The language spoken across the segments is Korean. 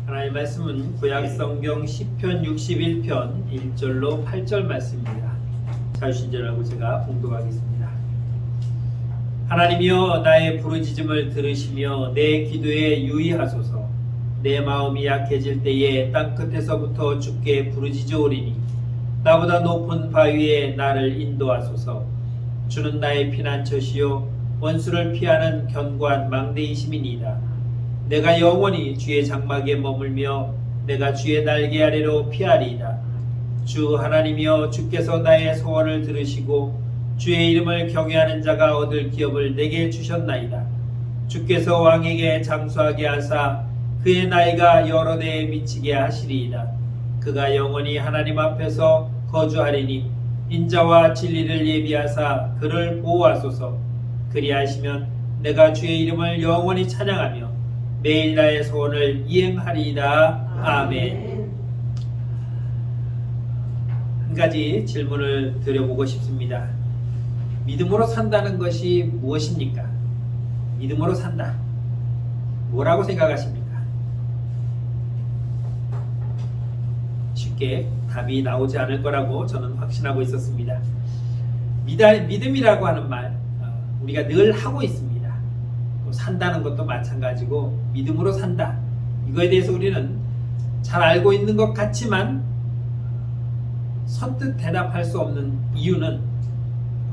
하나님의 말씀은 구약성경 시편 61편 1절로 8절 말씀입니다. 자유신절하고 제가 봉독하겠습니다. 하나님이여 나의 부르짖음을 들으시며 내 기도에 유의하소서. 내 마음이 약해질 때에 땅끝에서부터 주께 부르짖어오리니 나보다 높은 바위에 나를 인도하소서. 주는 나의 피난처시요 원수를 피하는 견고한 망대이심이니이다. 내가 영원히 주의 장막에 머물며 내가 주의 날개 아래로 피하리이다. 주 하나님이여 주께서 나의 소원을 들으시고 주의 이름을 경외하는 자가 얻을 기업을 내게 주셨나이다. 주께서 왕에게 장수하게 하사 그의 나이가 여러 대에 미치게 하시리이다. 그가 영원히 하나님 앞에서 거주하리니 인자와 진리를 예비하사 그를 보호하소서. 그리하시면 내가 주의 이름을 영원히 찬양하며 매일 나의 소원을 이행하리이다. 아멘. 한 가지 질문을 드려보고 싶습니다. 믿음으로 산다는 것이 무엇입니까? 믿음으로 산다. 뭐라고 생각하십니까? 쉽게 답이 나오지 않을 거라고 저는 확신하고 있었습니다. 믿음이라고 하는 말 우리가 늘 하고 있습니다. 산다는 것도 마찬가지고 믿음으로 산다. 이거에 대해서 우리는 잘 알고 있는 것 같지만 선뜻 대답할 수 없는 이유는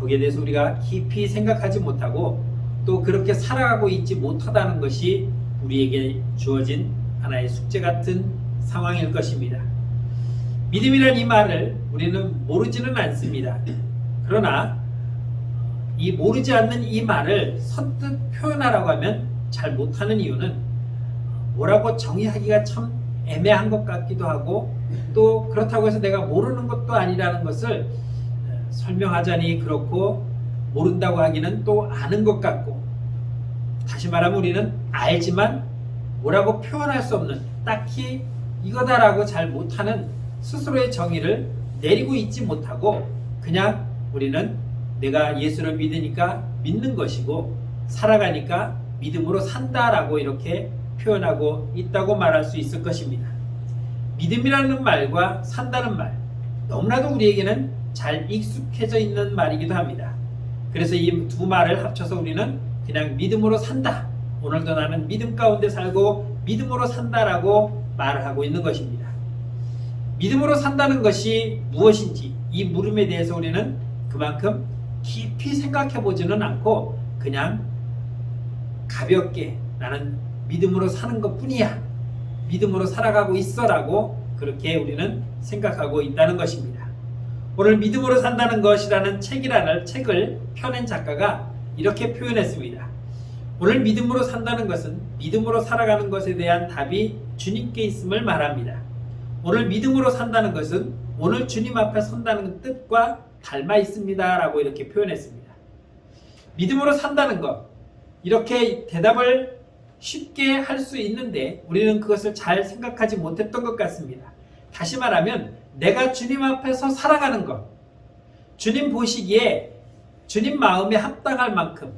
거기에 대해서 우리가 깊이 생각하지 못하고 또 그렇게 살아가고 있지 못하다는 것이 우리에게 주어진 하나의 숙제 같은 상황일 것입니다. 믿음이란 이 말을 우리는 모르지는 않습니다. 그러나 이 모르지 않는 이 말을 선뜻 표현하라고 하면 잘 못하는 이유는 뭐라고 정의하기가 참 애매한 것 같기도 하고 또 그렇다고 해서 내가 모르는 것도 아니라는 것을 설명하자니 그렇고 모른다고 하기는 또 아는 것 같고 다시 말하면 우리는 알지만 뭐라고 표현할 수 없는 딱히 이거다라고 잘 못하는 스스로의 정의를 내리고 있지 못하고 그냥 우리는 내가 예수를 믿으니까 믿는 것이고 살아가니까 믿음으로 산다라고 이렇게 표현하고 있다고 말할 수 있을 것입니다. 믿음이라는 말과 산다는 말 너무나도 우리에게는 잘 익숙해져 있는 말이기도 합니다. 그래서 이 두 말을 합쳐서 우리는 그냥 믿음으로 산다. 오늘도 나는 믿음 가운데 살고 믿음으로 산다라고 말을 하고 있는 것입니다. 믿음으로 산다는 것이 무엇인지 이 물음에 대해서 우리는 그만큼 깊이 생각해 보지는 않고 그냥 가볍게 나는 믿음으로 사는 것 뿐이야. 믿음으로 살아가고 있어라고 그렇게 우리는 생각하고 있다는 것입니다. 오늘 믿음으로 산다는 것이라는 책을 펴낸 작가가 이렇게 표현했습니다. 오늘 믿음으로 산다는 것은 믿음으로 살아가는 것에 대한 답이 주님께 있음을 말합니다. 오늘 믿음으로 산다는 것은 오늘 주님 앞에 선다는 뜻과 닮아 있습니다 라고 이렇게 표현했습니다. 믿음으로 산다는 것 이렇게 대답을 쉽게 할 수 있는데 우리는 그것을 잘 생각하지 못했던 것 같습니다. 다시 말하면 내가 주님 앞에서 살아가는 것 주님 보시기에 주님 마음에 합당할 만큼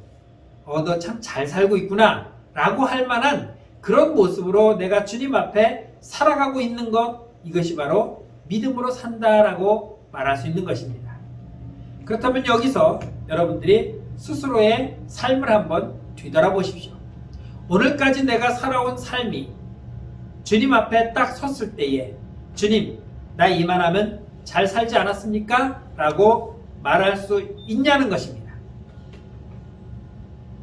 너 참 잘 살고 있구나 라고 할 만한 그런 모습으로 내가 주님 앞에 살아가고 있는 것 이것이 바로 믿음으로 산다라고 말할 수 있는 것입니다. 그렇다면 여기서 여러분들이 스스로의 삶을 한번 뒤돌아보십시오. 오늘까지 내가 살아온 삶이 주님 앞에 딱 섰을 때에 주님, 나 이만하면 잘 살지 않았습니까? 라고 말할 수 있냐는 것입니다.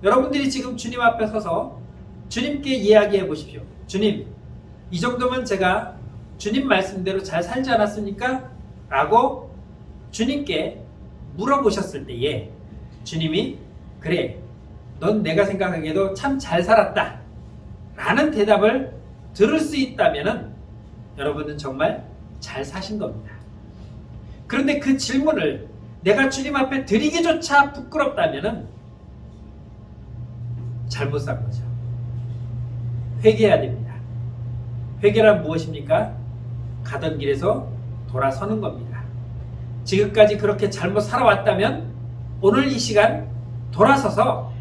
여러분들이 지금 주님 앞에 서서 주님께 이야기해 보십시오. 주님, 이 정도면 제가 주님 말씀대로 잘 살지 않았습니까? 라고 주님께 물어보셨을 때에 주님이 그래 넌 내가 생각하기에도 참 잘 살았다 라는 대답을 들을 수 있다면 여러분은 정말 잘 사신 겁니다. 그런데 그 질문을 내가 주님 앞에 드리기조차 부끄럽다면 잘못 산 거죠. 회개해야 됩니다. 회개란 무엇입니까? 가던 길에서 돌아서는 겁니다. 지금까지 그렇게 잘못 살아왔다면 오늘 이 시간 돌아서서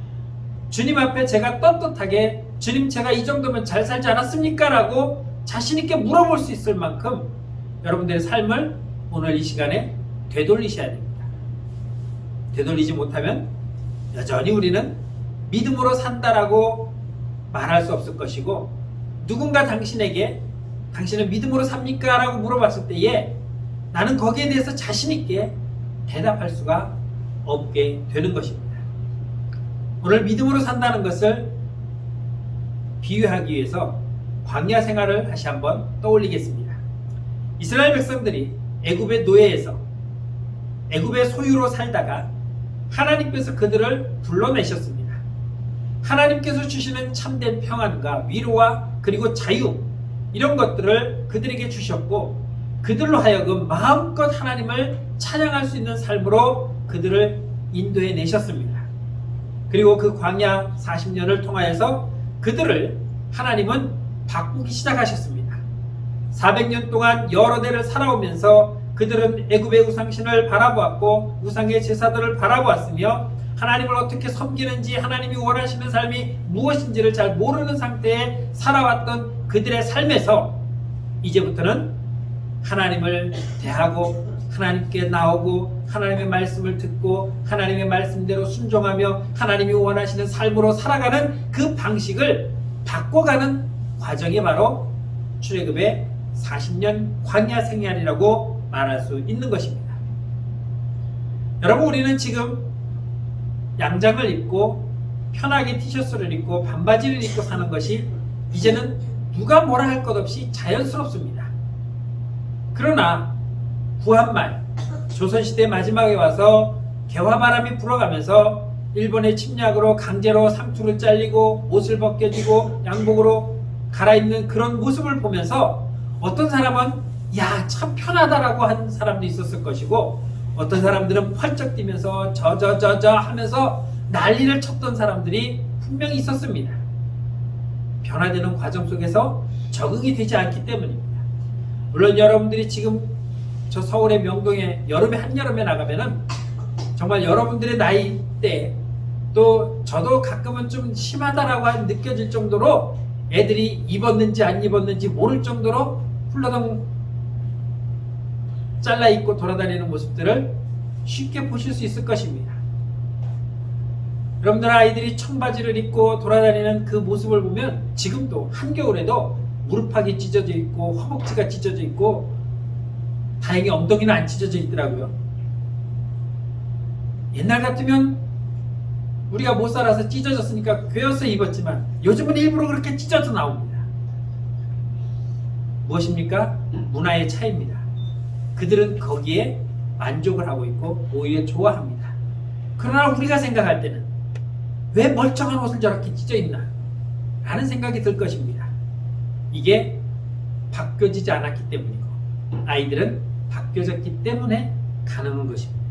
주님 앞에 제가 떳떳하게 주님 제가 이 정도면 잘 살지 않았습니까? 라고 자신 있게 물어볼 수 있을 만큼 여러분들의 삶을 오늘 이 시간에 되돌리셔야 됩니다. 되돌리지 못하면 여전히 우리는 믿음으로 산다라고 말할 수 없을 것이고, 누군가 당신에게 당신은 믿음으로 삽니까? 라고 물어봤을 때에 나는 거기에 대해서 자신 있게 대답할 수가 없게 되는 것입니다. 오늘 믿음으로 산다는 것을 비유하기 위해서 광야 생활을 다시 한번 떠올리겠습니다. 이스라엘 백성들이 애굽의 노예에서 애굽의 소유로 살다가 하나님께서 그들을 불러내셨습니다. 하나님께서 주시는 참된 평안과 위로와 그리고 자유, 이런 것들을 그들에게 주셨고, 그들로 하여금 마음껏 하나님을 찬양할 수 있는 삶으로 그들을 인도해 내셨습니다. 그리고 그 광야 40년을 통하여서 그들을 하나님은 바꾸기 시작하셨습니다. 400년 동안 여러 대를 살아오면서 그들은 애굽의 우상신을 바라보았고 우상의 제사들을 바라보았으며 하나님을 어떻게 섬기는지, 하나님이 원하시는 삶이 무엇인지를 잘 모르는 상태에 살아왔던 그들의 삶에서 이제부터는 하나님을 대하고 하나님께 나오고 하나님의 말씀을 듣고 하나님의 말씀대로 순종하며 하나님이 원하시는 삶으로 살아가는 그 방식을 바꿔가는 과정이 바로 출애굽의 40년 광야 생활이라고 말할 수 있는 것입니다. 여러분, 우리는 지금 양장을 입고 편하게 티셔츠를 입고 반바지를 입고 사는 것이 이제는 누가 뭐라 할 것 없이 자연스럽습니다. 그러나 구한말 조선시대 마지막에 와서 개화바람이 불어가면서 일본의 침략으로 강제로 상투를 잘리고 옷을 벗겨지고 양복으로 갈아입는 그런 모습을 보면서 어떤 사람은 야, 참 편하다라고 한 사람도 있었을 것이고, 어떤 사람들은 펄쩍 뛰면서 저저저저 하면서 난리를 쳤던 사람들이 분명히 있었습니다. 변화되는 과정 속에서 적응이 되지 않기 때문입니다. 물론 여러분들이 지금 저 서울의 명동에 여름에 한여름에 나가면은 정말 여러분들의 나이 때 또 저도 가끔은 좀 심하다라고 느껴질 정도로 애들이 입었는지 안 입었는지 모를 정도로 훌러덩 잘라 입고 돌아다니는 모습들을 쉽게 보실 수 있을 것입니다. 여러분들 아이들이 청바지를 입고 돌아다니는 그 모습을 보면 지금도 한겨울에도 무릎팍이 찢어져 있고 허벅지가 찢어져 있고 다행히 엉덩이는 안 찢어져 있더라고요. 옛날 같으면 우리가 못 살아서 찢어졌으니까 괴어서 입었지만 요즘은 일부러 그렇게 찢어져 나옵니다. 무엇입니까? 문화의 차이입니다. 그들은 거기에 만족을 하고 있고 오히려 좋아합니다. 그러나 우리가 생각할 때는 왜 멀쩡한 옷을 저렇게 찢어 입나? 라는 생각이 들 것입니다. 이게 바뀌어지지 않았기 때문이고 아이들은 바뀌어졌기 때문에 가능한 것입니다.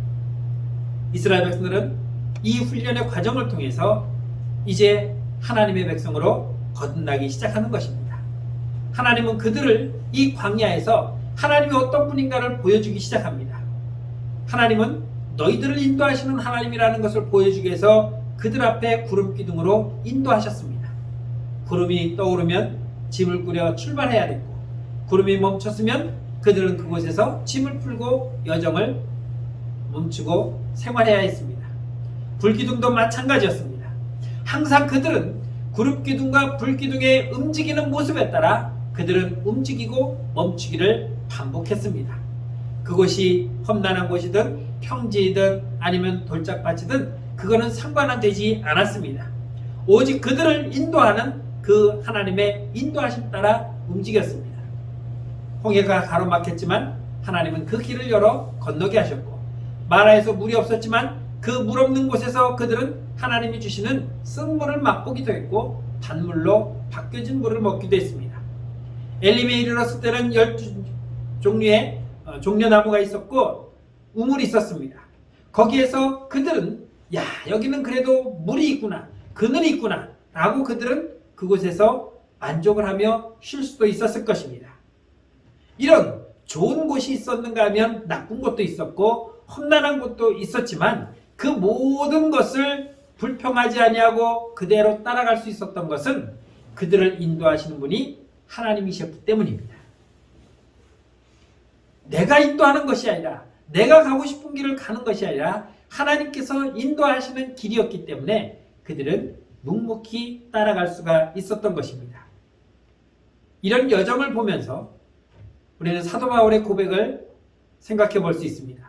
이스라엘 백성들은 이 훈련의 과정을 통해서 이제 하나님의 백성으로 거듭나기 시작하는 것입니다. 하나님은 그들을 이 광야에서 하나님이 어떤 분인가를 보여주기 시작합니다. 하나님은 너희들을 인도하시는 하나님이라는 것을 보여주기 위해서 그들 앞에 구름 기둥으로 인도하셨습니다. 구름이 떠오르면 짐을 꾸려 출발해야 됐고, 구름이 멈췄으면 그들은 그곳에서 짐을 풀고 여정을 멈추고 생활해야 했습니다. 불기둥도 마찬가지였습니다. 항상 그들은 구름기둥과 불기둥의 움직이는 모습에 따라 그들은 움직이고 멈추기를 반복했습니다. 그곳이 험난한 곳이든 평지이든 아니면 돌짝밭이든 그거는 상관은 되지 않았습니다. 오직 그들을 인도하는 그 하나님의 인도하심 따라 움직였습니다. 홍해가 가로막혔지만 하나님은 그 길을 열어 건너게 하셨고, 마라에서 물이 없었지만 그 물 없는 곳에서 그들은 하나님이 주시는 쓴물을 맛보기도 했고 단물로 바뀌어진 물을 먹기도 했습니다. 엘림에 이르렀을 때는 12종류의 종려나무가 있었고 우물이 있었습니다. 거기에서 그들은 야, 여기는 그래도 물이 있구나, 그늘이 있구나 라고 그들은 그곳에서 만족을 하며 쉴 수도 있었을 것입니다. 이런 좋은 곳이 있었는가 하면 나쁜 곳도 있었고 험난한 곳도 있었지만 그 모든 것을 불평하지 아니하고 그대로 따라갈 수 있었던 것은 그들을 인도하시는 분이 하나님이셨기 때문입니다. 내가 인도하는 것이 아니라, 내가 가고 싶은 길을 가는 것이 아니라 하나님께서 인도하시는 길이었기 때문에 그들은 묵묵히 따라갈 수가 있었던 것입니다. 이런 여정을 보면서 우리는 사도 바울의 고백을 생각해 볼 수 있습니다.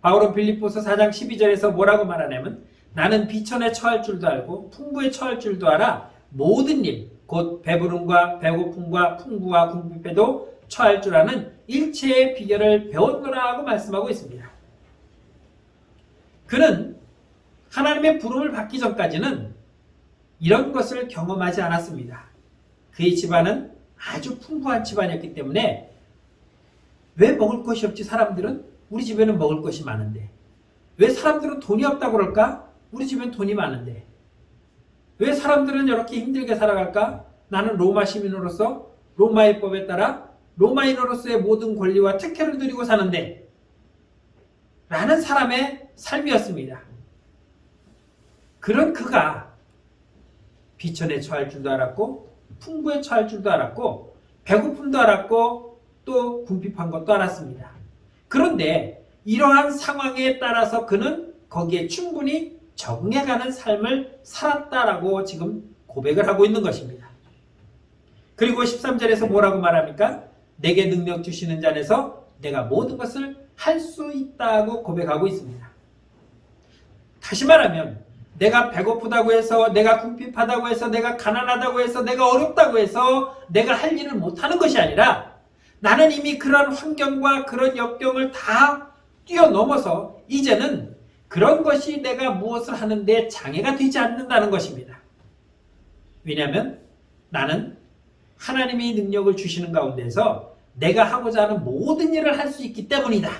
바울은 빌립보서 4장 12절에서 뭐라고 말하냐면, 나는 비천에 처할 줄도 알고 풍부에 처할 줄도 알아 모든 일, 곧 배부름과 배고픔과 풍부와 궁핍에도 처할 줄 아는 일체의 비결을 배웠노라 하고 말씀하고 있습니다. 그는 하나님의 부름을 받기 전까지는 이런 것을 경험하지 않았습니다. 그의 집안은 아주 풍부한 집안이었기 때문에, 왜 먹을 것이 없지 사람들은? 우리 집에는 먹을 것이 많은데. 왜 사람들은 돈이 없다고 그럴까? 우리 집엔 돈이 많은데. 왜 사람들은 이렇게 힘들게 살아갈까? 나는 로마 시민으로서 로마의 법에 따라 로마인으로서의 모든 권리와 특혜를 누리고 사는데, 라는 사람의 삶이었습니다. 그런 그가 비천에 처할 줄도 알았고 풍부에 처할 줄도 알았고 배고픔도 알았고 또 궁핍한 것도 알았습니다. 그런데 이러한 상황에 따라서 그는 거기에 충분히 적응해가는 삶을 살았다라고 지금 고백을 하고 있는 것입니다. 그리고 13절에서 뭐라고 말합니까? 내게 능력 주시는 자 안에서 내가 모든 것을 할 수 있다고 고백하고 있습니다. 다시 말하면, 내가 배고프다고 해서, 내가 궁핍하다고 해서, 내가 가난하다고 해서, 내가 어렵다고 해서 내가 할 일을 못하는 것이 아니라, 나는 이미 그런 환경과 그런 역경을 다 뛰어넘어서 이제는 그런 것이 내가 무엇을 하는데 장애가 되지 않는다는 것입니다. 왜냐하면 나는 하나님이 능력을 주시는 가운데서 내가 하고자 하는 모든 일을 할 수 있기 때문이다.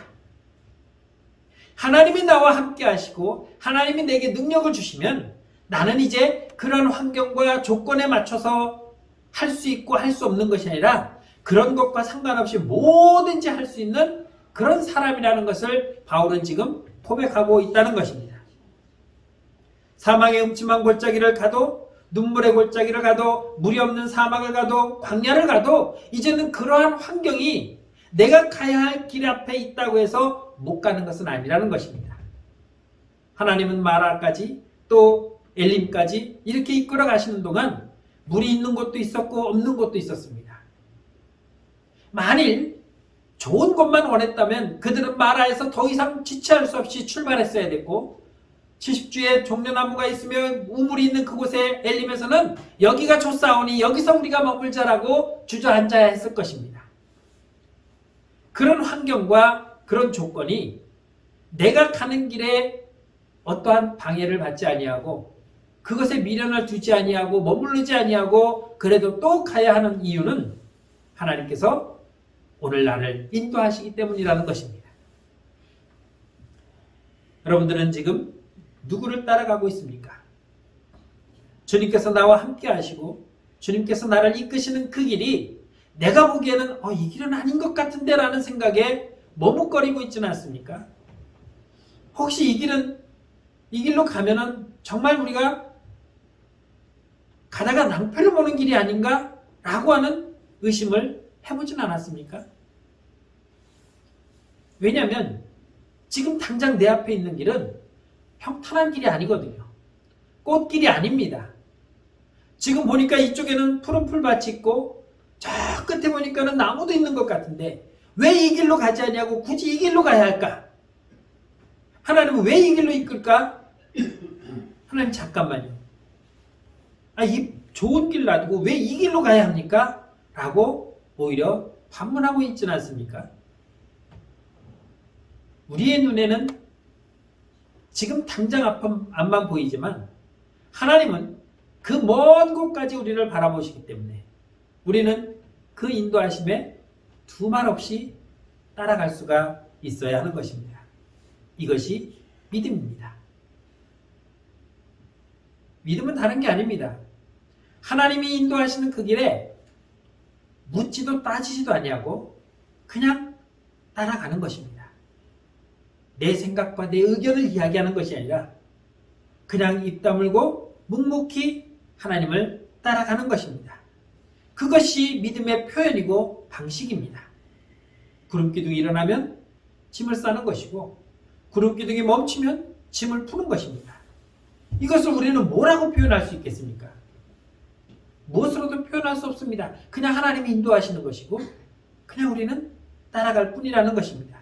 하나님이 나와 함께 하시고 하나님이 내게 능력을 주시면 나는 이제 그런 환경과 조건에 맞춰서 할 수 있고 할 수 없는 것이 아니라 그런 것과 상관없이 뭐든지 할 수 있는 그런 사람이라는 것을 바울은 지금 고백하고 있다는 것입니다. 사망의 음침한 골짜기를 가도, 눈물의 골짜기를 가도, 물이 없는 사막을 가도, 광야를 가도 이제는 그러한 환경이 내가 가야 할 길 앞에 있다고 해서 못 가는 것은 아니라는 것입니다. 하나님은 마라까지 또 엘림까지 이렇게 이끌어 가시는 동안 물이 있는 곳도 있었고 없는 곳도 있었습니다. 만일 좋은 곳만 원했다면 그들은 마라에서 더 이상 지체할 수 없이 출발했어야 됐고, 70주의 종려나무가 있으면 우물이 있는 그곳에 엘림에서는 여기가 좋사오니 여기서 우리가 머물자라고 주저앉아야 했을 것입니다. 그런 환경과 그런 조건이 내가 가는 길에 어떠한 방해를 받지 아니하고 그것에 미련을 두지 아니하고 머무르지 아니하고 그래도 또 가야 하는 이유는 하나님께서 오늘 나를 인도하시기 때문이라는 것입니다. 여러분들은 지금 누구를 따라가고 있습니까? 주님께서 나와 함께 하시고 주님께서 나를 이끄시는 그 길이 내가 보기에는 이 길은 아닌 것 같은데 라는 생각에 머뭇거리고 있지는 않습니까? 혹시 이 길로 가면은 정말 우리가 가다가 낭패를 보는 길이 아닌가? 라고 하는 의심을 해보진 않았습니까? 왜냐하면 지금 당장 내 앞에 있는 길은 평탄한 길이 아니거든요. 꽃길이 아닙니다. 지금 보니까 이쪽에는 푸른 풀밭이 있고 저 끝에 보니까는 나무도 있는 것 같은데 왜 이 길로 가지 않냐고 굳이 이 길로 가야 할까? 하나님은 왜 이 길로 이끌까? 하나님 잠깐만요. 이 좋은 길 놔두고 왜 이 길로 가야 합니까? 라고 오히려 반문하고 있지는 않습니까? 우리의 눈에는 지금 당장 앞만 보이지만 하나님은 그 먼 곳까지 우리를 바라보시기 때문에 우리는 그 인도하심에 두말 없이 따라갈 수가 있어야 하는 것입니다. 이것이 믿음입니다. 믿음은 다른 게 아닙니다. 하나님이 인도하시는 그 길에 묻지도 따지지도 아니하고 그냥 따라가는 것입니다. 내 생각과 내 의견을 이야기하는 것이 아니라 그냥 입 다물고 묵묵히 하나님을 따라가는 것입니다. 그것이 믿음의 표현이고 방식입니다. 구름기둥이 일어나면 짐을 싸는 것이고 구름기둥이 멈추면 짐을 푸는 것입니다. 이것을 우리는 뭐라고 표현할 수 있겠습니까? 무엇으로도 표현할 수 없습니다. 그냥 하나님이 인도하시는 것이고 그냥 우리는 따라갈 뿐이라는 것입니다.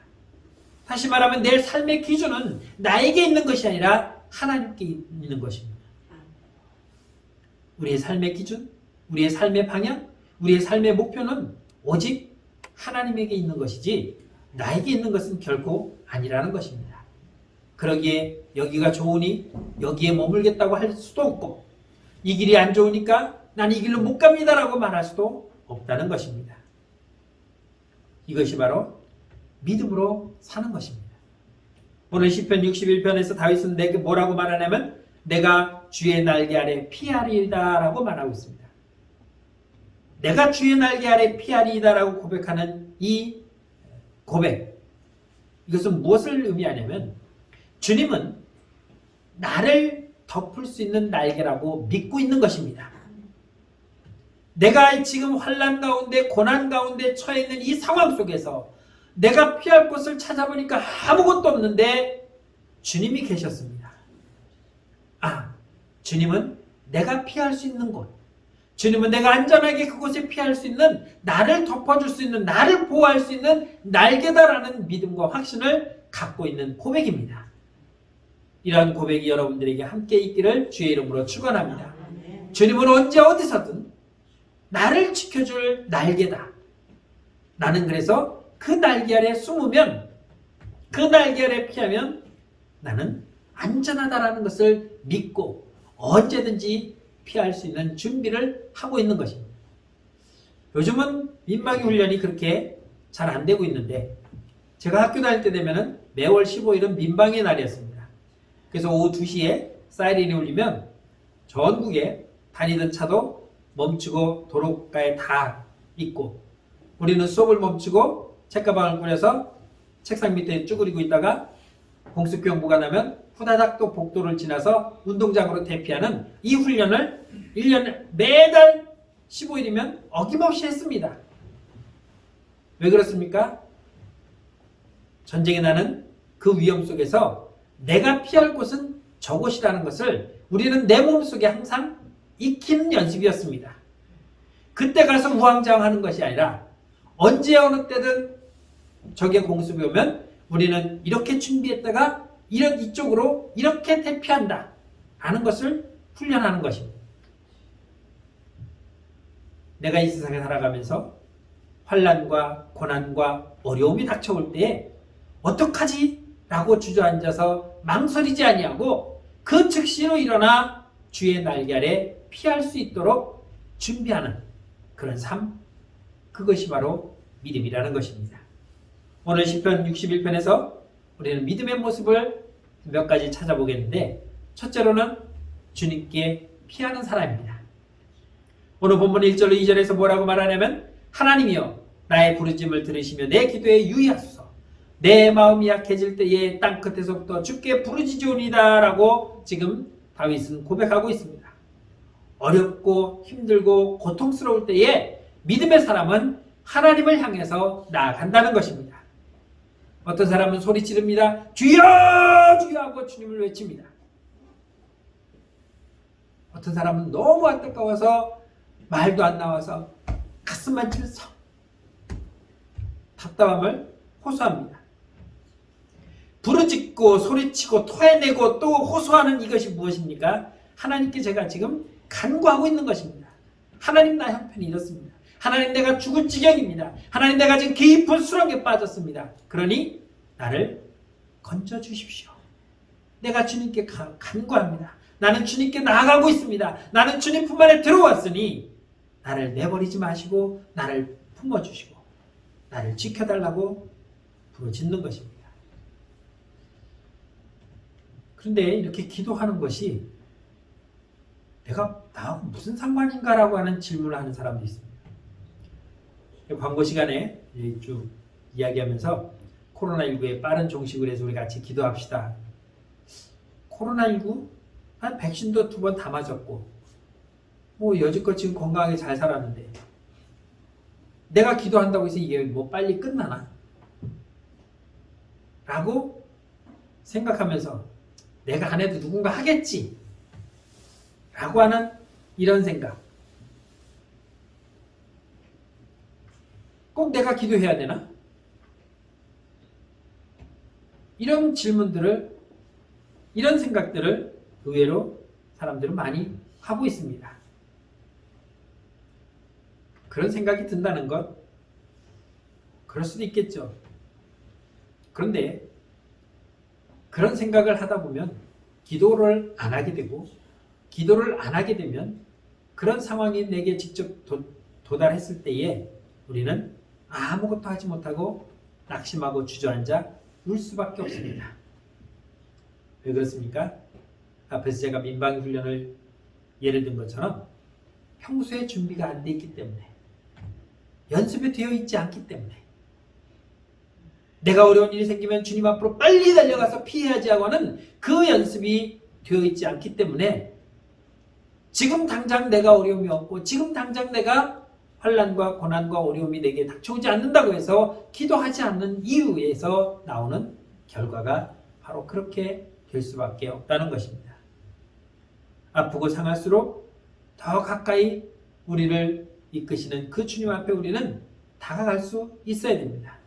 다시 말하면 내 삶의 기준은 나에게 있는 것이 아니라 하나님께 있는 것입니다. 우리의 삶의 기준, 우리의 삶의 방향, 우리의 삶의 목표는 오직 하나님에게 있는 것이지 나에게 있는 것은 결코 아니라는 것입니다. 그러기에 여기가 좋으니 여기에 머물겠다고 할 수도 없고 이 길이 안 좋으니까 난 이 길로 못 갑니다라고 말할 수도 없다는 것입니다. 이것이 바로 믿음으로 사는 것입니다. 오늘 시편 61편에서 다윗은 내게 뭐라고 말하냐면 내가 주의 날개 아래 피하리이다 라고 말하고 있습니다. 내가 주의 날개 아래 피하리이다 라고 고백하는 이 고백, 이것은 무엇을 의미하냐면 주님은 나를 덮을 수 있는 날개라고 믿고 있는 것입니다. 내가 지금 환난 가운데 고난 가운데 처해 있는 이 상황 속에서 내가 피할 곳을 찾아보니까 아무것도 없는데 주님이 계셨습니다. 주님은 내가 피할 수 있는 곳, 주님은 내가 안전하게 그곳에 피할 수 있는, 나를 덮어줄 수 있는, 나를 보호할 수 있는 날개다라는 믿음과 확신을 갖고 있는 고백입니다. 이러한 고백이 여러분들에게 함께 있기를 주의 이름으로 축원합니다. 주님은 언제 어디서든 나를 지켜줄 날개다. 나는 그래서 그 날개 아래 숨으면, 그 날개 아래 피하면 나는 안전하다라는 것을 믿고 언제든지 피할 수 있는 준비를 하고 있는 것입니다. 요즘은 민방위 훈련이 그렇게 잘 안 되고 있는데 제가 학교 다닐 때 되면은 매월 15일은 민방위 날이었습니다. 그래서 오후 2시에 사이렌이 울리면 전국에 다니던 차도 멈추고 도로가에 다 있고 우리는 수업을 멈추고 책가방을 꾸려서 책상 밑에 쭈그리고 있다가 공습경보가 나면 후다닥 또 복도를 지나서 운동장으로 대피하는 이 훈련을 1년 매달 15일이면 어김없이 했습니다. 왜 그렇습니까? 전쟁에 나는 그 위험 속에서 내가 피할 곳은 저곳이라는 것을 우리는 내 몸속에 항상 익히는 연습이었습니다. 그때 가서 우왕좌왕하는 것이 아니라 언제 어느 때든 적의 공습이 오면 우리는 이렇게 준비했다가 이쪽으로 이렇게 대피한다 하는 것을 훈련하는 것입니다. 내가 이 세상에 살아가면서 환난과 고난과 어려움이 닥쳐올 때에 어떡하지? 라고 주저앉아서 망설이지 아니하고 그 즉시로 일어나 주의 날개 아래 피할 수 있도록 준비하는 그런 삶, 그것이 바로 믿음이라는 것입니다. 오늘 시편 61편에서 우리는 믿음의 모습을 몇 가지 찾아보겠는데 첫째로는 주님께 피하는 사람입니다. 오늘 본문 1절로 2절에서 뭐라고 말하냐면 하나님이여 나의 부르짖음을 들으시며 내 기도에 유의하소서 내 마음이 약해질 때에 땅끝에서부터 주께 부르짖으오니이다 라고 지금 다윗은 고백하고 있습니다. 어렵고 힘들고 고통스러울 때에 믿음의 사람은 하나님을 향해서 나아간다는 것입니다. 어떤 사람은 소리 지릅니다. 주여 주여 하고 주님을 외칩니다. 어떤 사람은 너무 안타까워서 말도 안 나와서 가슴만 찔러서 답답함을 호소합니다. 부르짖고 소리치고 토해내고 또 호소하는 이것이 무엇입니까? 하나님께 제가 지금 간구하고 있는 것입니다. 하나님 나 형편이 이렇습니다. 하나님 내가 죽을 지경입니다. 하나님 내가 지금 깊은 수렁에 빠졌습니다. 그러니 나를 건져주십시오. 내가 주님께 간구합니다. 나는 주님께 나아가고 있습니다. 나는 주님 품 안에 들어왔으니 나를 내버리지 마시고 나를 품어주시고 나를 지켜달라고 부르짖는 것입니다. 그런데 이렇게 기도하는 것이 내가 나하고 무슨 상관인가라고 하는 질문을 하는 사람도 있습니다. 광고 시간에 쭉 이야기하면서 코로나19에 빠른 종식을 해서 우리 같이 기도합시다. 코로나19? 난 백신도 2번 다 맞았고 여지껏 지금 건강하게 잘 살았는데 내가 기도한다고 해서 이게 뭐 빨리 끝나나? 라고 생각하면서 내가 안 해도 누군가 하겠지 라고 하는 이런 생각. 꼭 내가 기도해야 되나? 이런 질문들을, 이런 생각들을 의외로 사람들은 많이 하고 있습니다. 그런 생각이 든다는 것, 그럴 수도 있겠죠. 그런데 그런 생각을 하다 보면 기도를 안 하게 되고, 기도를 안 하게 되면 그런 상황이 내게 직접 도달했을 때에 우리는 아무것도 하지 못하고 낙심하고 주저앉아 울 수밖에 없습니다. 왜 그렇습니까? 앞에서 제가 민방위훈련을 예를 든 것처럼 평소에 준비가 안 돼 있기 때문에, 연습이 되어 있지 않기 때문에, 내가 어려운 일이 생기면 주님 앞으로 빨리 달려가서 피해야지 하고 하는 그 연습이 되어 있지 않기 때문에 지금 당장 내가 어려움이 없고 지금 당장 내가 환난과 고난과 어려움이 내게 닥쳐오지 않는다고 해서 기도하지 않는 이유에서 나오는 결과가 바로 그렇게 될 수밖에 없다는 것입니다. 아프고 상할수록 더 가까이 우리를 이끄시는 그 주님 앞에 우리는 다가갈 수 있어야 됩니다.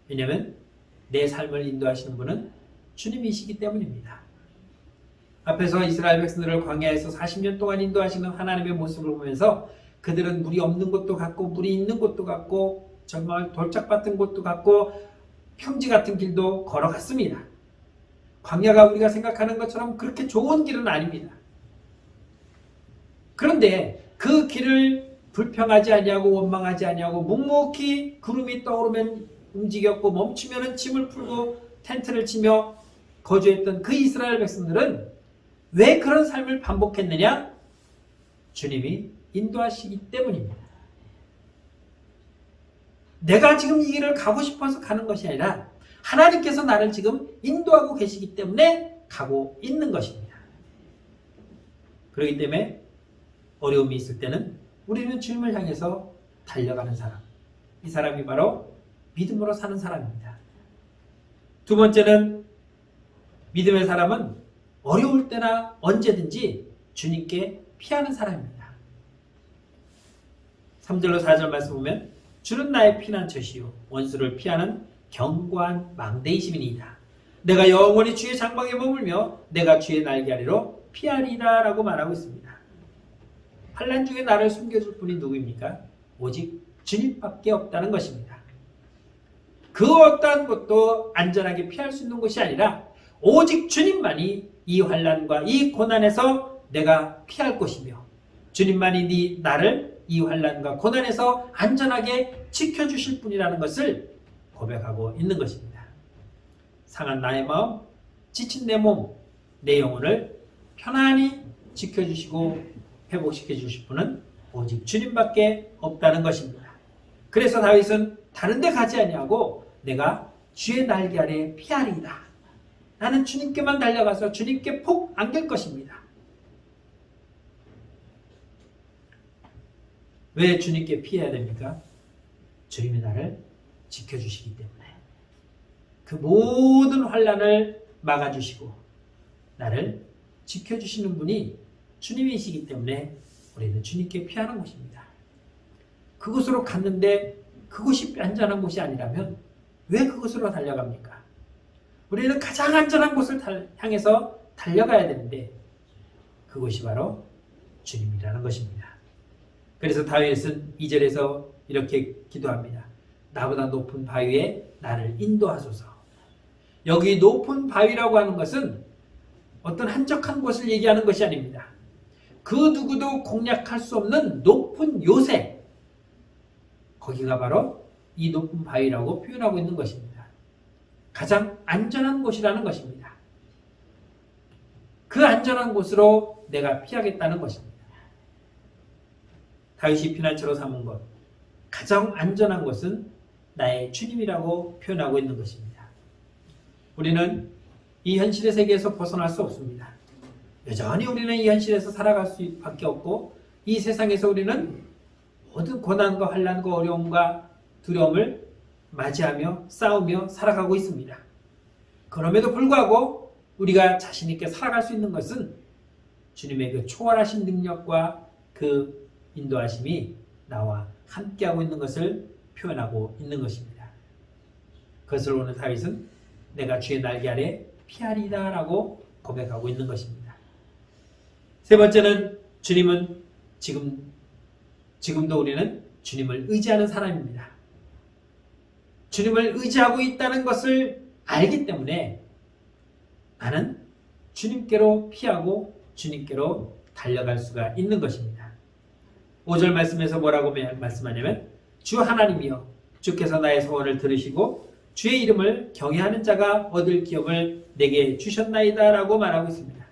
왜냐하면 내 삶을 인도하시는 분은 주님이시기 때문입니다. 앞에서 이스라엘 백성들을 광야에서 40년 동안 인도하시는 하나님의 모습을 보면서 그들은 물이 없는 곳도 같고 물이 있는 곳도 같고 정말 돌짝 같은 곳도 같고 평지 같은 길도 걸어갔습니다. 광야가 우리가 생각하는 것처럼 그렇게 좋은 길은 아닙니다. 그런데 그 길을 불평하지 아니하고 원망하지 아니하고 묵묵히 구름이 떠오르면 움직였고 멈추면 짐을 풀고 텐트를 치며 거주했던 그 이스라엘 백성들은 왜 그런 삶을 반복했느냐? 주님이 인도하시기 때문입니다. 내가 지금 이 길을 가고 싶어서 가는 것이 아니라 하나님께서 나를 지금 인도하고 계시기 때문에 가고 있는 것입니다. 그렇기 때문에 어려움이 있을 때는 우리는 주님을 향해서 달려가는 사람, 이 사람이 바로 믿음으로 사는 사람입니다. 두 번째는 믿음의 사람은 어려울 때나 언제든지 주님께 피하는 사람입니다. 3절로 4절 말씀 보면 주는 나의 피난처시요 원수를 피하는 견고한 망대이심이니이다. 내가 영원히 주의 장막에 머물며 내가 주의 날개 아래로 피하리이다 라고 말하고 있습니다. 환난 중에 나를 숨겨줄 분이 누구입니까? 오직 주님밖에 없다는 것입니다. 그 어떠한 것도 안전하게 피할 수 있는 것이 아니라 오직 주님만이 이 환난과 이 고난에서 내가 피할 것이며 주님만이 나를 이 환난과 고난에서 안전하게 지켜주실 분이라는 것을 고백하고 있는 것입니다. 상한 나의 마음, 지친 내 몸, 내 영혼을 편안히 지켜주시고 회복시켜 주실 분은 오직 주님밖에 없다는 것입니다. 그래서 다윗은 다른 데 가지 아니하고 내가 주의 날개 아래 피하리이다. 나는 주님께만 달려가서 주님께 폭 안길 것입니다. 왜 주님께 피해야 됩니까? 주님이 나를 지켜주시기 때문에 그 모든 환난을 막아주시고 나를 지켜주시는 분이 주님이시기 때문에 우리는 주님께 피하는 것입니다. 그곳으로 갔는데 그곳이 안전한 곳이 아니라면 왜 그곳으로 달려갑니까? 우리는 가장 안전한 곳을 향해서 달려가야 되는데 그것이 바로 주님이라는 것입니다. 그래서 다윗은 2절에서 이렇게 기도합니다. 나보다 높은 바위에 나를 인도하소서. 여기 높은 바위라고 하는 것은 어떤 한적한 곳을 얘기하는 것이 아닙니다. 그 누구도 공략할 수 없는 높은 요새, 거기가 바로 이 높은 바위라고 표현하고 있는 것입니다. 가장 안전한 곳이라는 것입니다. 그 안전한 곳으로 내가 피하겠다는 것입니다. 다윗이 피난처로 삼은 것, 가장 안전한 곳은 나의 주님이라고 표현하고 있는 것입니다. 우리는 이 현실의 세계에서 벗어날 수 없습니다. 여전히 우리는 이 현실에서 살아갈 수밖에 없고 이 세상에서 우리는 모든 고난과 환난과 어려움과 두려움을 맞이하며 싸우며 살아가고 있습니다. 그럼에도 불구하고 우리가 자신 있게 살아갈 수 있는 것은 주님의 그 초월하신 능력과 그 인도하심이 나와 함께하고 있는 것을 표현하고 있는 것입니다. 그것을 오늘 다윗은 내가 주의 날개 아래 피하리다 라고 고백하고 있는 것입니다. 세 번째는 주님은 지금도 우리는 주님을 의지하는 사람입니다. 주님을 의지하고 있다는 것을 알기 때문에 나는 주님께로 피하고 주님께로 달려갈 수가 있는 것입니다. 5절 말씀에서 뭐라고 말씀하냐면 주 하나님이여 주께서 나의 소원을 들으시고 주의 이름을 경외하는 자가 얻을 기업을 내게 주셨나이다 라고 말하고 있습니다.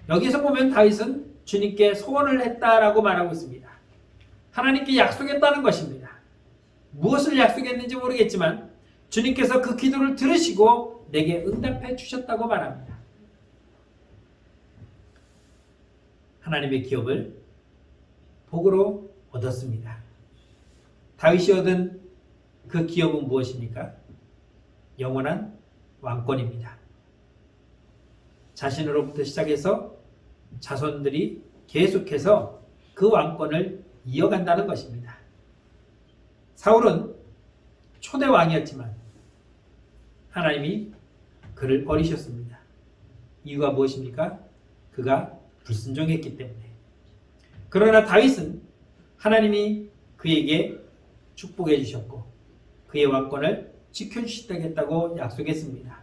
여기서 보면 다윗은 주님께 소원을 했다라고 말하고 있습니다. 하나님께 약속했다는 것입니다. 무엇을 약속했는지 모르겠지만 주님께서 그 기도를 들으시고 내게 응답해 주셨다고 말합니다. 하나님의 기업을 복으로 얻었습니다. 다윗이 얻은 그 기업은 무엇입니까? 영원한 왕권입니다. 자신으로부터 시작해서 자손들이 계속해서 그 왕권을 이어간다는 것입니다. 사울은 초대 왕이었지만 하나님이 그를 버리셨습니다. 이유가 무엇입니까? 그가 불순종했기 때문에. 그러나 다윗은 하나님이 그에게 축복해 주셨고 그의 왕권을 지켜주시겠다고 약속했습니다.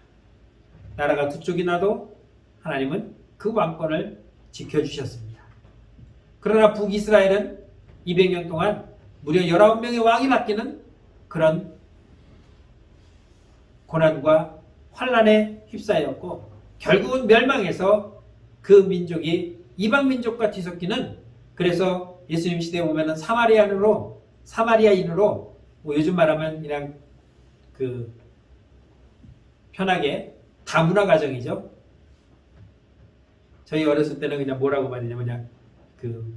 나라가 두 쪽이 나도 하나님은 그 왕권을 지켜주셨습니다. 그러나 북이스라엘은 200년 동안 무려 19명의 왕이 바뀌는 그런 고난과 환란에 휩싸였고 결국은 멸망해서 그 민족이 이방 민족과 뒤섞이는, 그래서 예수님 시대에 보면은 사마리아인으로 뭐 요즘 말하면 그냥 그 편하게 다문화 가정이죠. 저희 어렸을 때는 그냥 뭐라고 말하냐면 그냥 그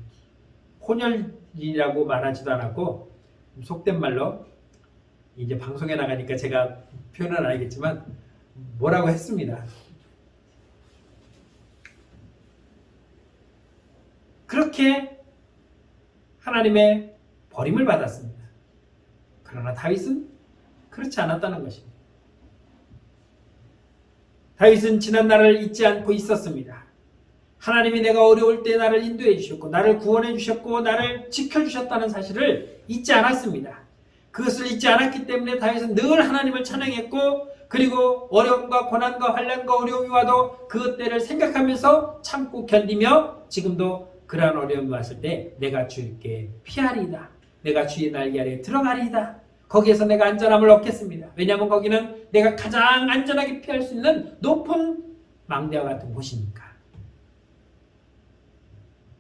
혼혈이라고 말하지도 않았고 속된 말로 이제 방송에 나가니까 제가 표현은 안 하겠지만 뭐라고 했습니다. 그렇게 하나님의 버림을 받았습니다. 그러나 다윗은 그렇지 않았다는 것입니다. 다윗은 지난 날을 잊지 않고 있었습니다. 하나님이 내가 어려울 때 나를 인도해 주셨고 나를 구원해 주셨고 나를 지켜주셨다는 사실을 잊지 않았습니다. 그것을 잊지 않았기 때문에 다윗은 늘 하나님을 찬양했고 그리고 어려움과 고난과 환난과 어려움이 와도 그 때를 생각하면서 참고 견디며 지금도 그러한 어려움이 왔을 때 내가 주께 피하리이다. 내가 주의 날개 아래 들어가리이다. 거기에서 내가 안전함을 얻겠습니다. 왜냐하면 거기는 내가 가장 안전하게 피할 수 있는 높은 망대와 같은 곳이니까.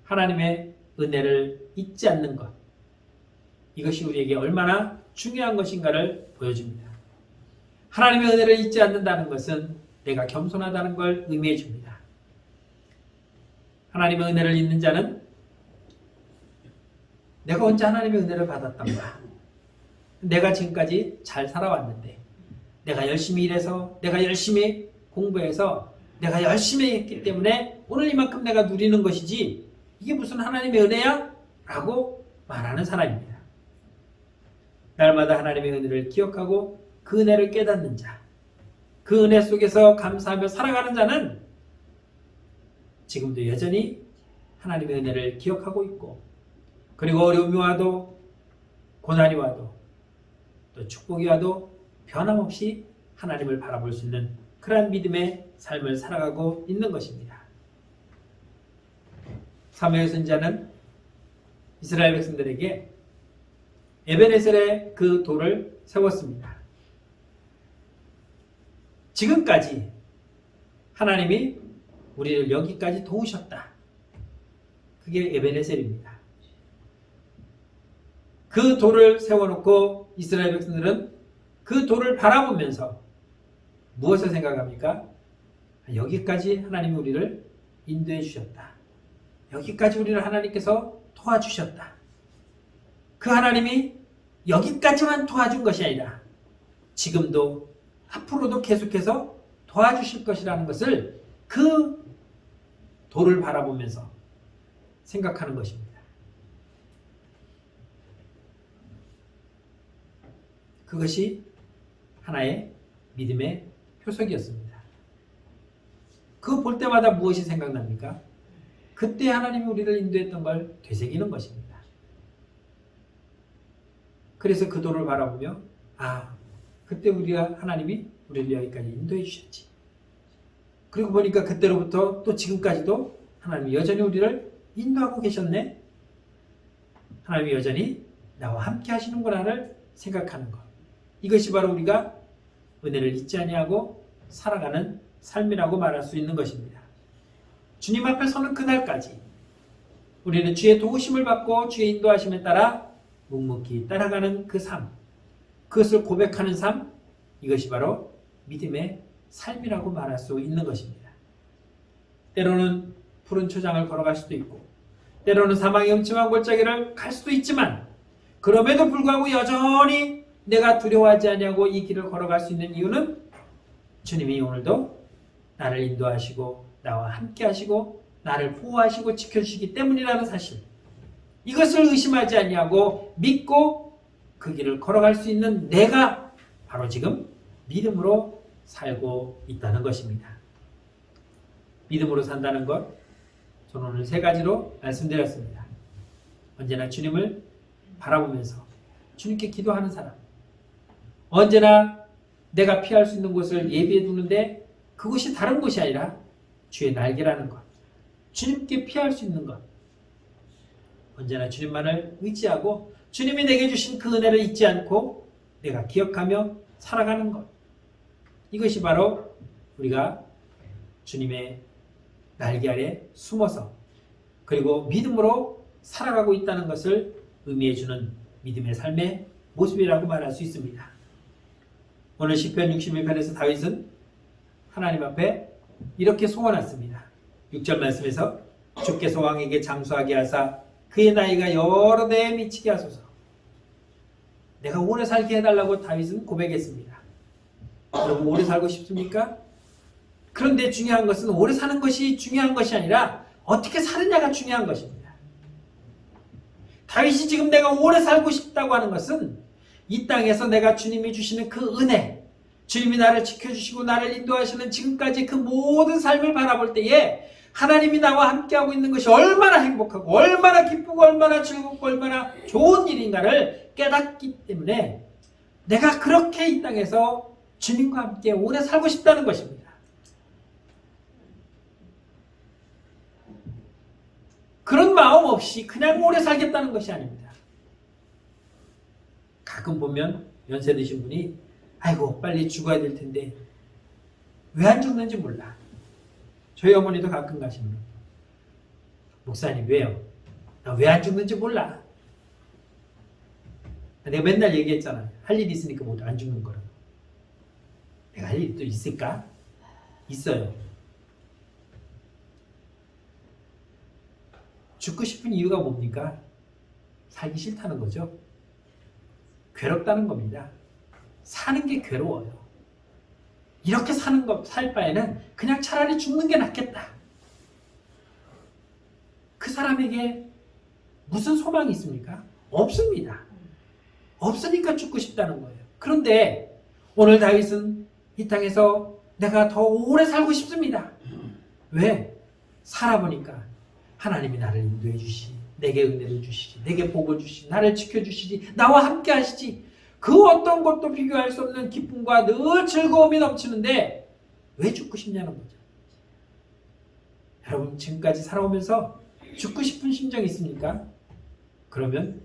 하나님의 은혜를 잊지 않는 것, 이것이 우리에게 얼마나 중요한 것인가를 보여줍니다. 하나님의 은혜를 잊지 않는다는 것은 내가 겸손하다는 걸 의미해 줍니다. 하나님의 은혜를 잊는 자는 내가 언제 하나님의 은혜를 받았던가, 내가 지금까지 잘 살아왔는데 내가 열심히 일해서 내가 열심히 공부해서 내가 열심히 했기 때문에 오늘 이만큼 내가 누리는 것이지 이게 무슨 하나님의 은혜야? 라고 말하는 사람입니다. 날마다 하나님의 은혜를 기억하고 그 은혜를 깨닫는 자, 그 은혜 속에서 감사하며 살아가는 자는 지금도 여전히 하나님의 은혜를 기억하고 있고 그리고 어려움이 와도 고난이 와도 또 축복이 와도 변함없이 하나님을 바라볼 수 있는 그러한 믿음의 삶을 살아가고 있는 것입니다. 사무엘 선지자는 이스라엘 백성들에게 에베네셀의 그 돌을 세웠습니다. 지금까지 하나님이 우리를 여기까지 도우셨다. 그게 에베네셀입니다. 그 돌을 세워놓고 이스라엘 백성들은 그 돌을 바라보면서 무엇을 생각합니까? 여기까지 하나님이 우리를 인도해 주셨다. 여기까지 우리를 하나님께서 도와주셨다. 그 하나님이 여기까지만 도와준 것이 아니라 지금도 앞으로도 계속해서 도와주실 것이라는 것을 그 도를 바라보면서 생각하는 것입니다. 그것이 하나의 믿음의 표석이었습니다. 그거 볼 때마다 무엇이 생각납니까? 그때 하나님이 우리를 인도했던 걸 되새기는 것입니다. 그래서 그 도를 바라보며 그때 하나님이 우리를 여기까지 인도해 주셨지. 그리고 보니까 그때로부터 또 지금까지도 하나님이 여전히 우리를 인도하고 계셨네. 하나님이 여전히 나와 함께 하시는구나를 생각하는 것. 이것이 바로 우리가 은혜를 잊지 아니하고 살아가는 삶이라고 말할 수 있는 것입니다. 주님 앞에 서는 그날까지 우리는 주의 도우심을 받고 주의 인도하심에 따라 묵묵히 따라가는 그 삶, 그것을 고백하는 삶, 이것이 바로 믿음의 삶이라고 말할 수 있는 것입니다. 때로는 푸른 초장을 걸어갈 수도 있고 때로는 사망의 음침한 골짜기를 갈 수도 있지만 그럼에도 불구하고 여전히 내가 두려워하지 아니하고 이 길을 걸어갈 수 있는 이유는 주님이 오늘도 나를 인도하시고 나와 함께 하시고 나를 보호하시고 지켜주시기 때문이라는 사실, 이것을 의심하지 아니하고 믿고 그 길을 걸어갈 수 있는 내가 바로 지금 믿음으로 살고 있다는 것입니다. 믿음으로 산다는 것, 저는 오늘 3가지로 말씀드렸습니다. 언제나 주님을 바라보면서 주님께 기도하는 사람, 언제나 내가 피할 수 있는 곳을 예비해 두는데 그것이 다른 곳이 아니라 주의 날개라는 것, 주님께 피할 수 있는 것, 언제나 주님만을 의지하고 주님이 내게 주신 그 은혜를 잊지 않고 내가 기억하며 살아가는 것, 이것이 바로 우리가 주님의 날개 아래 숨어서 그리고 믿음으로 살아가고 있다는 것을 의미해주는 믿음의 삶의 모습이라고 말할 수 있습니다. 오늘 시편 61편에서 다윗은 하나님 앞에 이렇게 소원했습니다. 6절 말씀에서 주께서 왕에게 장수하게 하사 그의 나이가 여러 대에 미치게 하소서. 내가 오래 살게 해달라고 다윗은 고백했습니다. 여러분 오래 살고 싶습니까? 그런데 중요한 것은 오래 사는 것이 중요한 것이 아니라 어떻게 사느냐가 중요한 것입니다. 다윗이 지금 내가 오래 살고 싶다고 하는 것은 이 땅에서 내가 주님이 주시는 그 은혜, 주님이 나를 지켜주시고 나를 인도하시는 지금까지 그 모든 삶을 바라볼 때에 하나님이 나와 함께하고 있는 것이 얼마나 행복하고 얼마나 기쁘고 얼마나 즐겁고 얼마나 좋은 일인가를 깨닫기 때문에 내가 그렇게 이 땅에서 주님과 함께 오래 살고 싶다는 것입니다. 그런 마음 없이 그냥 오래 살겠다는 것이 아닙니다. 가끔 보면 연세 드신 분이 아이고 빨리 죽어야 될 텐데 왜 안 죽는지 몰라. 저희 어머니도 가끔 가시는 거예요. 목사님 왜요? 나 왜 안 죽는지 몰라. 내가 맨날 얘기했잖아. 할 일이 있으니까 못 안 죽는 거라고. 내가 할 일이 또 있을까? 있어요. 죽고 싶은 이유가 뭡니까? 살기 싫다는 거죠. 괴롭다는 겁니다. 사는 게 괴로워요. 이렇게 살 바에는 그냥 차라리 죽는 게 낫겠다. 그 사람에게 무슨 소망이 있습니까? 없습니다. 없으니까 죽고 싶다는 거예요. 그런데 오늘 다윗은 이 땅에서 내가 더 오래 살고 싶습니다. 왜? 살아보니까 하나님이 나를 인도해 주시지, 내게 은혜를 주시지, 내게 복을 주시지, 나를 지켜주시지, 나와 함께 하시지, 그 어떤 것도 비교할 수 없는 기쁨과 늘 즐거움이 넘치는데 왜 죽고 싶냐는 거죠. 여러분 지금까지 살아오면서 죽고 싶은 심정이 있습니까? 그러면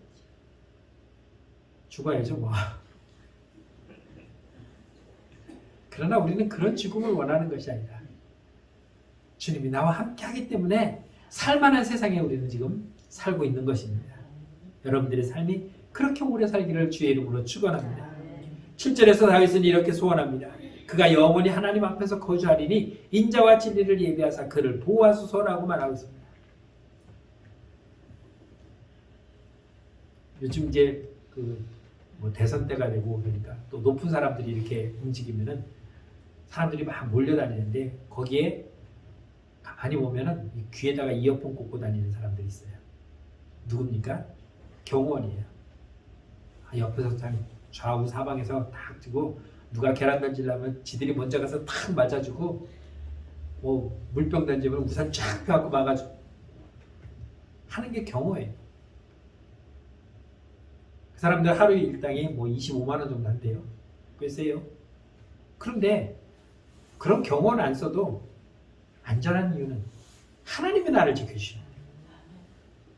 죽어야죠 뭐. 그러나 우리는 그런 죽음을 원하는 것이 아니라 주님이 나와 함께 하기 때문에 살만한 세상에 우리는 지금 살고 있는 것입니다. 여러분들의 삶이 그렇게 오래 살기를 주의 이름으로 축원합니다. 7절에서 다윗은 이렇게 소원합니다. 그가 영원히 하나님 앞에서 거주하리니 인자와 진리를 예비하사 그를 보호하소서라고 말하고 있습니다. 요즘 이제 뭐 대선 때가 되고 그러니까 또 높은 사람들이 이렇게 움직이면은 사람들이 막 몰려다니는데 거기에 가만히 보면은 이 귀에다가 이어폰 꽂고 다니는 사람들이 있어요. 누굽니까? 경호원이에요. 옆에서 참 좌우 사방에서 딱 두고 누가 계란 던지려면 지들이 먼저 가서 탁 맞아주고 뭐 물병 던지면 우산 쫙 펴갖고 막아주고 하는 게 경호예요. 그 사람들 하루 일당이 뭐 25만 원 정도 한대요. 꽤 세요. 그런데 그런 경호는 안 써도 안전한 이유는 하나님이 나를 지켜주시는 거예요.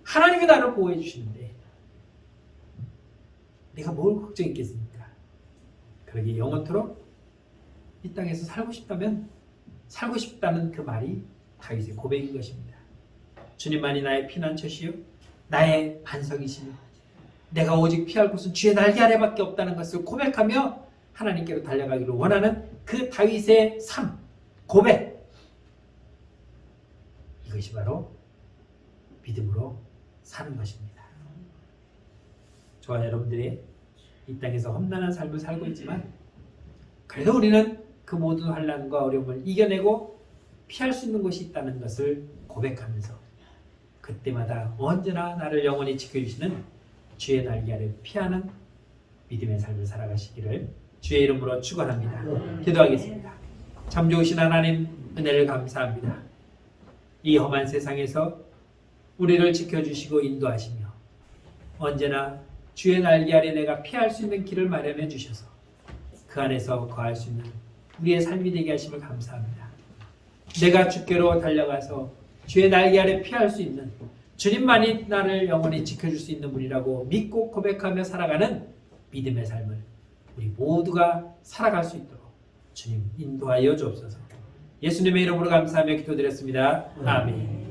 하나님이 나를 보호해 주시는데 내가 뭘 걱정했겠습니까? 그러기에 영원토록 이 땅에서 살고 싶다면 살고 싶다는 그 말이 다윗의 고백인 것입니다. 주님만이 나의 피난처시요 나의 반석이시며 내가 오직 피할 곳은 주의 날개 아래밖에 없다는 것을 고백하며 하나님께로 달려가기를 원하는 그 다윗의 삶, 고백, 이것이 바로 믿음으로 사는 것입니다. 저와 여러분들이 이 땅에서 험난한 삶을 살고 있지만 그래도 우리는 그 모든 환난과 어려움을 이겨내고 피할 수 있는 곳이 있다는 것을 고백하면서 그때마다 언제나 나를 영원히 지켜주시는 주의 날개 아래 피하는 믿음의 삶을 살아가시기를 주의 이름으로 축원합니다. 기도하겠습니다. 참 좋으신 하나님 은혜를 감사합니다. 이 험한 세상에서 우리를 지켜주시고 인도하시며 언제나 주의 날개 아래 내가 피할 수 있는 길을 마련해 주셔서 그 안에서 거할 수 있는 우리의 삶이 되게 하심을 감사합니다. 내가 주께로 달려가서 주의 날개 아래 피할 수 있는 주님만이 나를 영원히 지켜줄 수 있는 분이라고 믿고 고백하며 살아가는 믿음의 삶을 우리 모두가 살아갈 수 있도록 주님 인도하여 주옵소서. 예수님의 이름으로 감사하며 기도드렸습니다. 아멘.